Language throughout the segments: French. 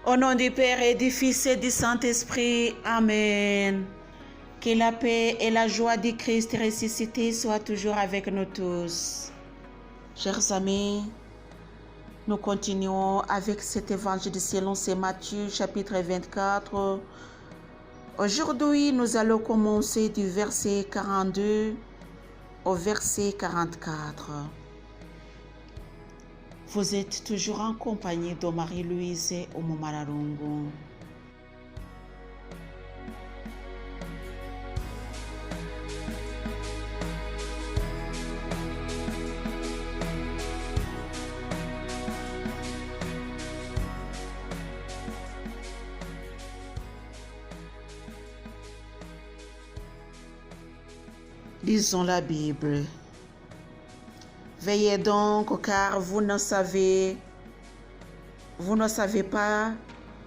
Au nom du Père et du Fils et du Saint-Esprit. Amen. Que la paix et la joie du Christ ressuscité soient toujours avec nous tous. Chers amis, nous continuons avec cet évangile selon Saint Matthieu, chapitre 24. Aujourd'hui, nous allons commencer du verset 42 au verset 44. Vous êtes toujours en compagnie de Marie-Louise Omomararungu. Lisons la Bible. Veillez donc, car vous ne savez pas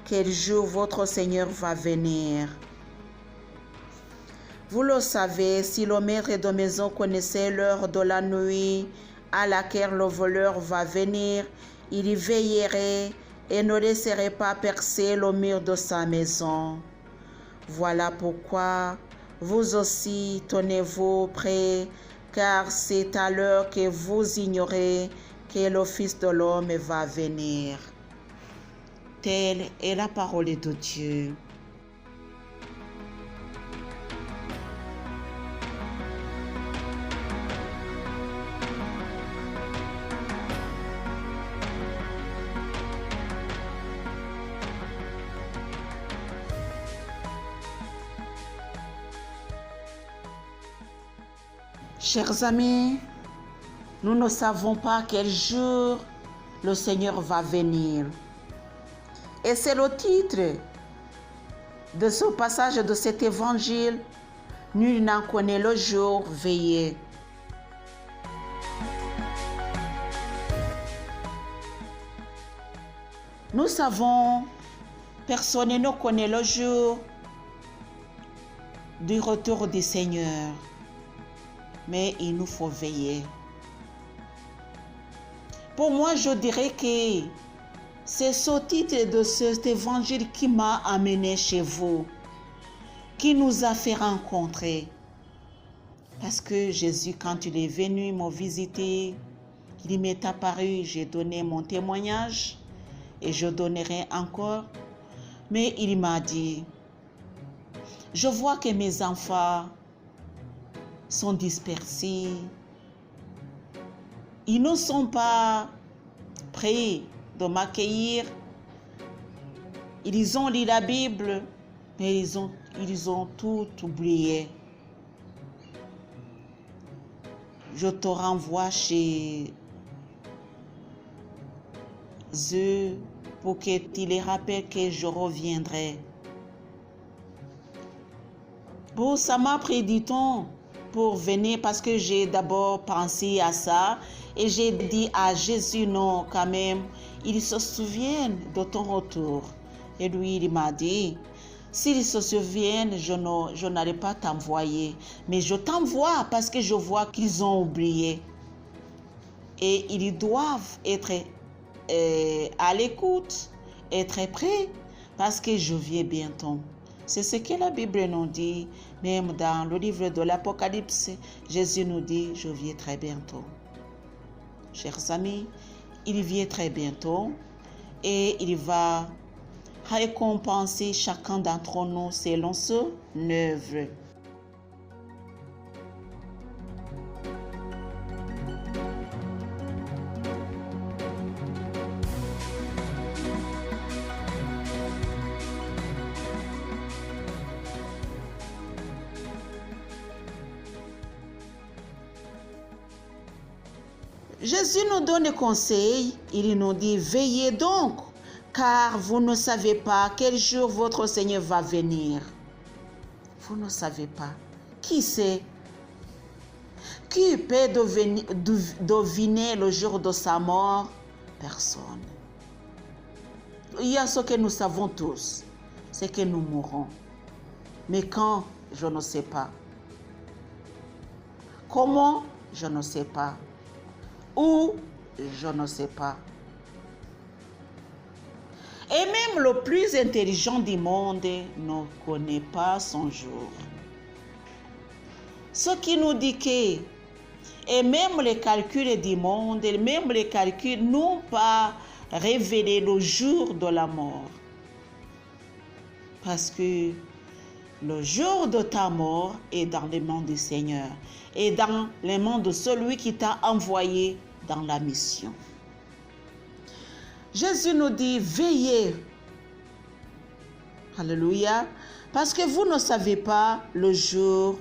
quel jour votre Seigneur va venir. Vous le savez, si le maître de maison connaissait l'heure de la nuit à laquelle le voleur va venir, il y veillerait et ne laisserait pas percer le mur de sa maison. Voilà pourquoi vous aussi tenez-vous prêts, car c'est à l'heure que vous ignorez que le Fils de l'homme va venir. Telle est la parole de Dieu. Chers amis, nous ne savons pas quel jour le Seigneur va venir. Et c'est le titre de ce passage de cet évangile. Nul n'en connaît le jour, veillez. Nous savons, personne ne connaît le jour du retour du Seigneur. Mais il nous faut veiller. Pour moi, je dirais que c'est ce titre de cet évangile qui m'a amené chez vous, qui nous a fait rencontrer. Parce que Jésus, quand il est venu me visiter, il m'est apparu, j'ai donné mon témoignage et je donnerai encore. Mais il m'a dit, je vois que mes enfants sont dispersés. Ils ne sont pas prêts de m'accueillir. Ils ont lu la Bible, mais ils ont tout oublié. Je te renvoie chez eux pour que tu les rappelles que je reviendrai. Bon, ça m'a pris du temps pour venir parce que j'ai d'abord pensé à ça et j'ai dit à Jésus, non, quand même, il se souvient de ton retour. Et lui, il m'a dit, s'ils se souviennent, je n'allais pas t'envoyer, mais je t'envoie parce que je vois qu'ils ont oublié. Et ils doivent être à l'écoute, être prêts parce que je viens bientôt. C'est ce que la Bible nous dit, même dans le livre de l'Apocalypse, Jésus nous dit, je viens très bientôt. Chers amis, il vient très bientôt et il va récompenser chacun d'entre nous selon son œuvre. Jésus nous donne conseil, il nous dit, veillez donc, car vous ne savez pas quel jour votre Seigneur va venir. Vous ne savez pas. Qui sait? Qui peut deviner le jour de sa mort? Personne. Il y a ce que nous savons tous, c'est que nous mourrons. Mais quand? Je ne sais pas. Comment? Je ne sais pas. Où? Je ne sais pas. Et même même le plus intelligent du monde ne connaît pas son jour. Ce qui nous dit que, et même les calculs du monde, et même les calculs n'ont pas révélé le jour de la mort. Parce que le jour de ta mort est dans les mains du Seigneur et dans les mains de celui qui t'a envoyé dans la mission. Jésus nous dit, veillez. Alléluia. Parce que vous ne savez pas le jour.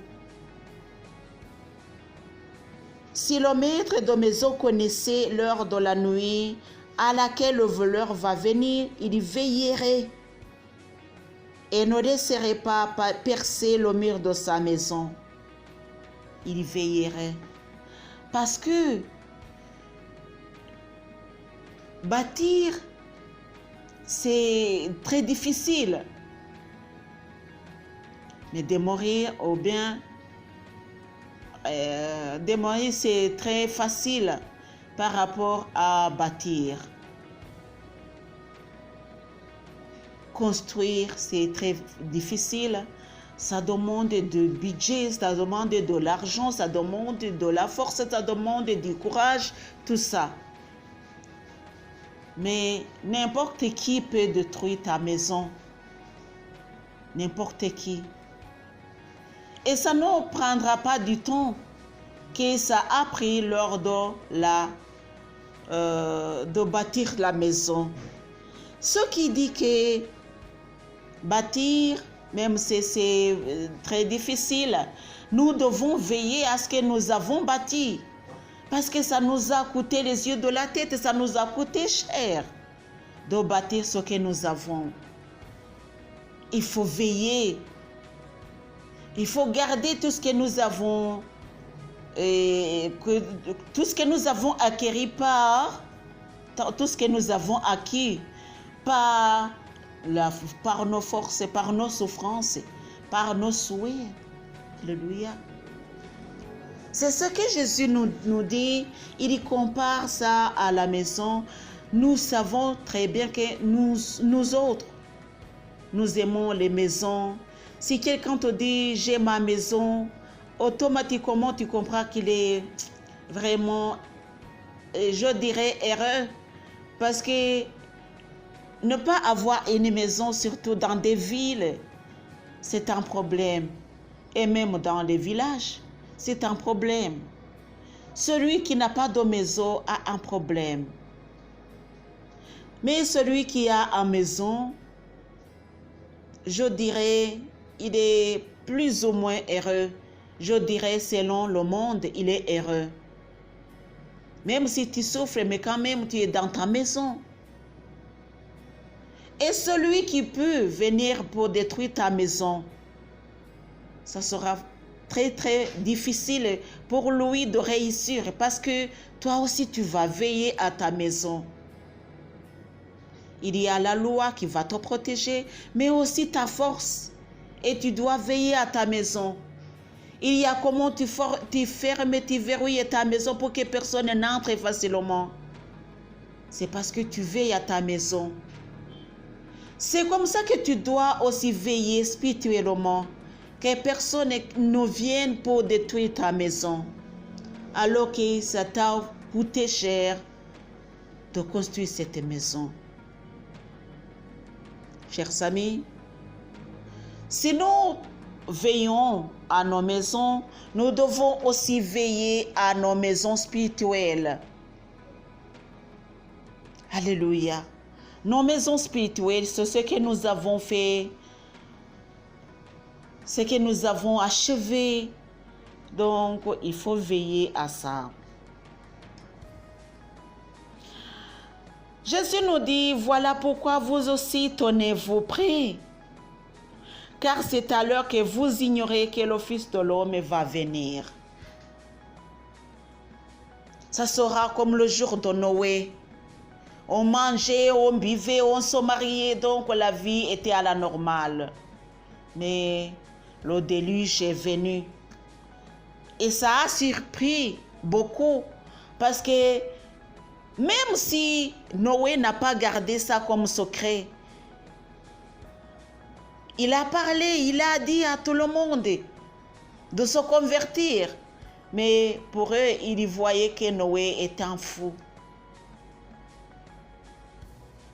Si le maître de maison connaissait l'heure de la nuit à laquelle le voleur va venir, il veillerait et ne laisserait pas percer le mur de sa maison. Il veillerait. Parce que bâtir, c'est très difficile. Mais de mourir, ou bien, de mourir, c'est très facile par rapport à bâtir. Construire, c'est très difficile. Ça demande du budget, ça demande de l'argent, ça demande de la force, ça demande du courage, tout ça. Mais n'importe qui peut détruire ta maison. N'importe qui. Et ça ne prendra pas du temps que ça a pris lors de bâtir la maison. Ce qui dit que bâtir, même si c'est très difficile, nous devons veiller à ce que nous avons bâti. Parce que ça nous a coûté les yeux de la tête, ça nous a coûté cher de bâtir ce que nous avons. Il faut veiller. Il faut garder tout ce que nous avons, tout ce que nous avons acquis tout ce que nous avons acquis par nos forces, par nos souffrances, par nos souhaits. Alléluia. C'est ce que Jésus nous dit. Il compare ça à la maison. Nous savons très bien que nous autres, nous aimons les maisons. Si quelqu'un te dit « j'ai ma maison », automatiquement tu comprends qu'il est vraiment, je dirais, heureux. Parce que ne pas avoir une maison, surtout dans des villes, c'est un problème. Et même dans les villages, c'est un problème. Celui qui n'a pas de maison a un problème. Mais celui qui a une maison, je dirais, il est plus ou moins heureux. Je dirais, selon le monde, il est heureux. Même si tu souffres, mais quand même, tu es dans ta maison. Et celui qui peut venir pour détruire ta maison, ça sera très, très difficile pour lui de réussir parce que toi aussi, tu vas veiller à ta maison. Il y a la loi qui va te protéger, mais aussi ta force. Et tu dois veiller à ta maison. Il y a comment tu fermes, tu verrouilles ta maison pour que personne n'entre facilement. C'est parce que tu veilles à ta maison. C'est comme ça que tu dois aussi veiller spirituellement. Que personne ne vienne pour détruire ta maison. Alors que ça t'a coûté cher de construire cette maison. Chers amis, si nous veillons à nos maisons, nous devons aussi veiller à nos maisons spirituelles. Alléluia. Nos maisons spirituelles, c'est ce que nous avons fait, ce que nous avons achevé. Donc, il faut veiller à ça. Jésus nous dit, voilà pourquoi vous aussi tenez-vous prêts. Car c'est à l'heure que vous ignorez que le Fils de l'homme va venir. Ça sera comme le jour de Noé. On mangeait, on buvait, on se mariait, donc la vie était à la normale. Mais le déluge est venu. Et ça a surpris beaucoup. Parce que même si Noé n'a pas gardé ça comme secret, Il a parlé, il a dit à tout le monde de se convertir. Mais pour eux, ils voyaient que Noé était un fou.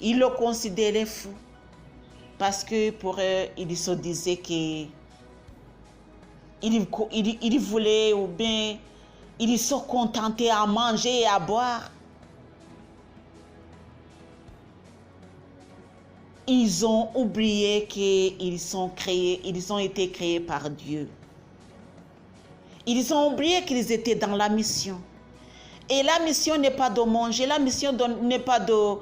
Ils le considéraient fou. Parce que pour eux, ils se disaient que ils voulaient ou bien ils se contentaient à manger et à boire. Ils ont oublié qu'ils ont été créés par Dieu. Ils ont oublié qu'ils étaient dans la mission. Et la mission n'est pas de manger, la mission n'est pas de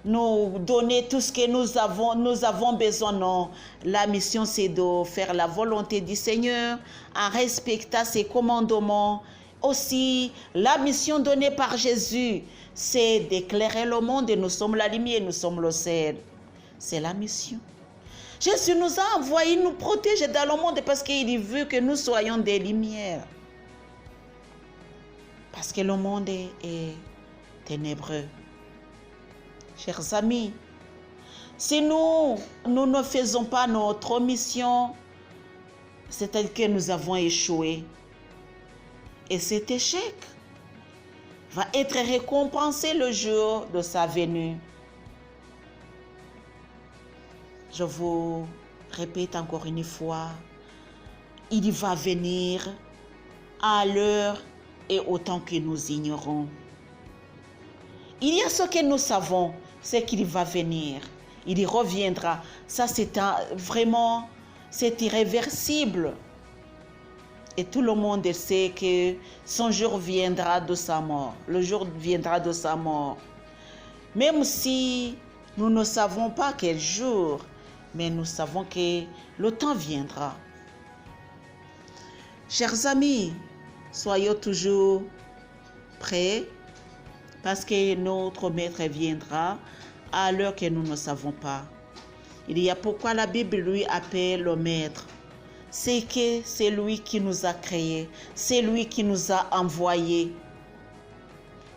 nous donner tout ce que nous avons besoin, non. La mission, c'est de faire la volonté du Seigneur en respectant ses commandements. Aussi, la mission donnée par Jésus, c'est d'éclairer le monde et nous sommes la lumière, nous sommes le sel. C'est la mission. Jésus nous a envoyés nous protéger dans le monde parce qu'il veut que nous soyons des lumières. Parce que le monde est ténébreux. Chers amis, si nous ne faisons pas notre mission, c'est-à-dire que nous avons échoué. Et cet échec va être récompensé le jour de sa venue. Je vous répète encore une fois, il va venir à l'heure et au temps que nous ignorons. Il y a ce que nous savons, c'est qu'il va venir. Il y reviendra. Ça, vraiment, c'est irréversible. Et tout le monde sait que son jour viendra de sa mort. Le jour viendra de sa mort. Même si nous ne savons pas quel jour, mais nous savons que le temps viendra. Chers amis, soyons toujours prêts parce que notre Maître viendra à l'heure que nous ne savons pas. Il y a pourquoi la Bible lui appelle le Maître. C'est que c'est lui qui nous a créés, c'est lui qui nous a envoyés.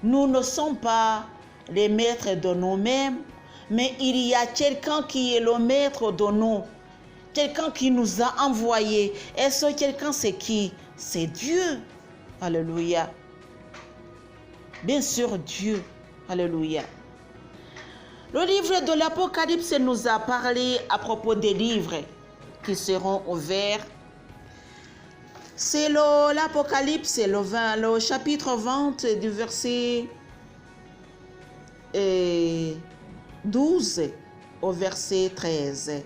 Nous ne sommes pas les maîtres de nous-mêmes, mais il y a quelqu'un qui est le maître de nous, quelqu'un qui nous a envoyés. Et ce quelqu'un, c'est qui? C'est Dieu. Alléluia. Bien sûr, Dieu. Alléluia. Le livre de l'Apocalypse nous a parlé à propos des livres qui seront ouverts. C'est l'Apocalypse, le chapitre 20 du verset 12 au verset 13.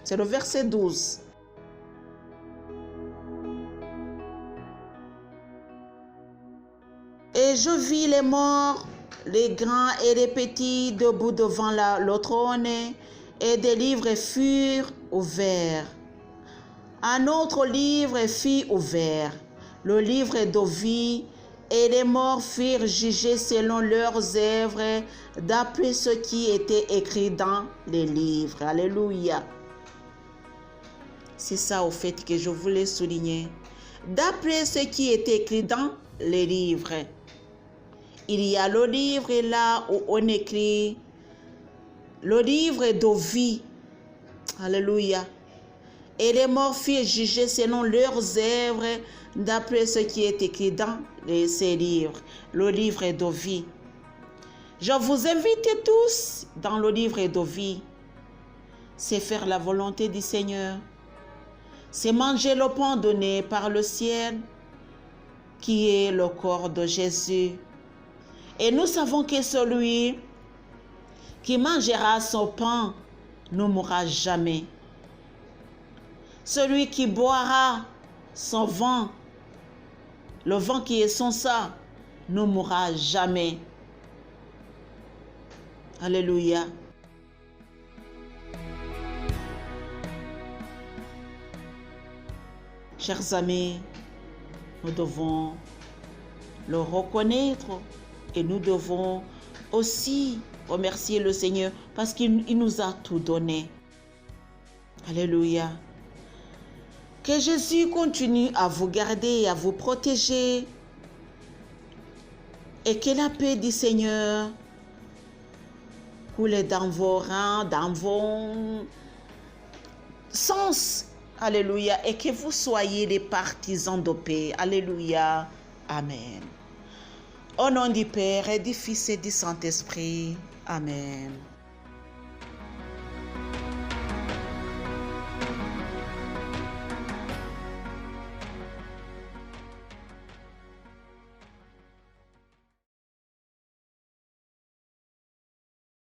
C'est le verset 12. Et je vis les morts, les grands et les petits, debout devant le trône, et des livres furent ouverts. Un autre livre fut ouvert, le livre de vie, et les morts furent jugés selon leurs œuvres, d'après ce qui était écrit dans les livres. Alléluia. C'est ça au fait que je voulais souligner. D'après ce qui est écrit dans les livres. Il y a le livre là où on écrit le livre de vie. Alléluia. Et les morts furent jugés selon leurs œuvres, d'après ce qui est écrit dans ces livres, le livre de vie. Je vous invite tous dans le livre de vie. C'est faire la volonté du Seigneur. C'est manger le pain donné par le ciel, qui est le corps de Jésus. Et nous savons que celui qui mangera son pain ne mourra jamais. Celui qui boira son vin, le vin qui est son sang, ne mourra jamais. Alléluia. Chers amis, nous devons le reconnaître et nous devons aussi remercier le Seigneur parce qu'il nous a tout donné. Alléluia. Que Jésus continue à vous garder et à vous protéger et que la paix du Seigneur coule dans vos rangs, dans sens. Alléluia. Et que vous soyez des partisans de paix. Alléluia. Amen. Au nom du Père et du Fils et du Saint-Esprit. Amen.